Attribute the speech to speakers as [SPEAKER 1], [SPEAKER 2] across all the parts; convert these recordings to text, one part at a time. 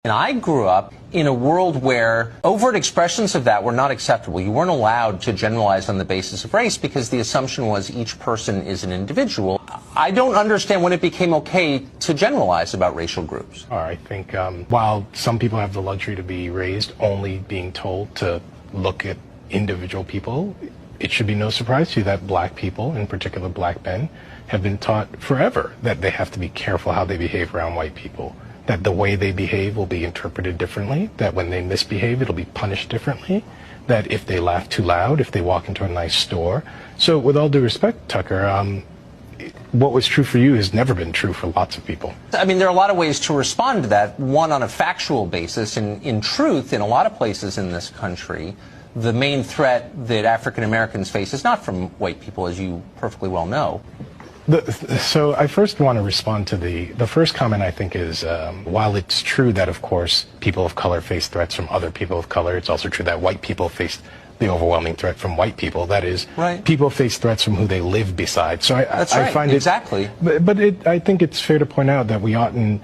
[SPEAKER 1] And I grew up in a world where overt expressions of that were not acceptable. You weren't allowed to generalize on the basis of race because the assumption was each person is an individual. I don't understand when it became okay to generalize about racial groups.
[SPEAKER 2] I think while some people have the luxury to be raised only being told to look at individual people, it should be no surprise to you that black people, in particular black men, have been taught forever that they have to be careful how they behave around white people. That the way they behave will be interpreted differently, that when they misbehave, it'll be punished differently, that if they laugh too loud, if they walk into a nice store. So with all due respect, Tucker, what was true for you has never been true for lots of people.
[SPEAKER 1] I mean, there are a lot of ways to respond to that. One, on a factual basis. In truth, in a lot of places in this country, the main threat that African Americans face is not from white people, as you perfectly well know.
[SPEAKER 2] So I first want to respond to the first comment. I think is while it's true that, of course, people of color face threats from other people of color, it's also true that white people face the overwhelming threat from white people. That is,
[SPEAKER 1] right.
[SPEAKER 2] People face threats from who they live beside. So I find
[SPEAKER 1] exactly.
[SPEAKER 2] I think it's fair to point out that we oughtn't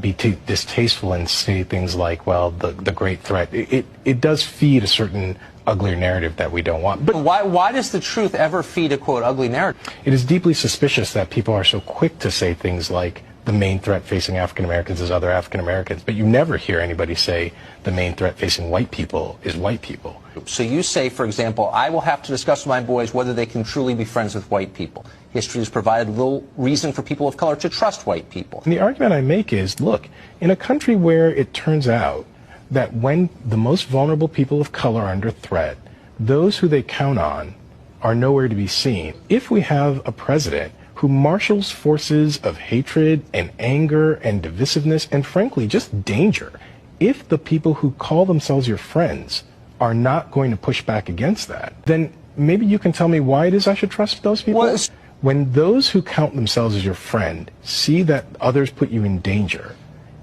[SPEAKER 2] be distasteful and say things like, well, the great threat. It does feed a certain uglier narrative that we don't want.
[SPEAKER 1] But why does the truth ever feed a, quote, ugly narrative?
[SPEAKER 2] It is deeply suspicious that people are so quick to say things like the main threat facing African Americans is other African Americans, but you never hear anybody say the main threat facing white people is white people.
[SPEAKER 1] So you say, for example, I will have to discuss with my boys whether they can truly be friends with white people. History has provided little reason for people of color to trust white people.
[SPEAKER 2] And the argument I make is, look, in a country where it turns out that when the most vulnerable people of color are under threat, those who they count on are nowhere to be seen. If we have a president who marshals forces of hatred and anger and divisiveness and, frankly, just danger, if the people who call themselves your friends are not going to push back against that, then maybe you can tell me why it is I should trust those people.
[SPEAKER 1] Well,
[SPEAKER 2] when those who count themselves as your friend see that others put you in danger,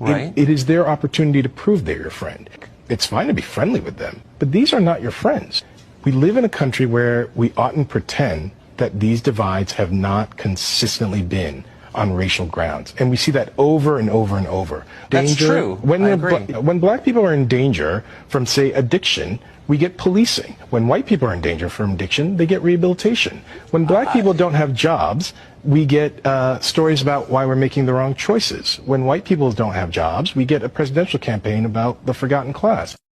[SPEAKER 1] right.
[SPEAKER 2] It is their opportunity to prove they're your friend. It's fine to be friendly with them, but these are not your friends. We live in a country where we oughtn't pretend that these divides have not consistently been on racial grounds. And we see that over and over and over.
[SPEAKER 1] That's true. I agree.
[SPEAKER 2] When black people are in danger from, say, addiction, we get policing. When white people are in danger from addiction, they get rehabilitation. When black people don't have jobs, we get stories about why we're making the wrong choices. When white people don't have jobs, we get a presidential campaign about the forgotten class.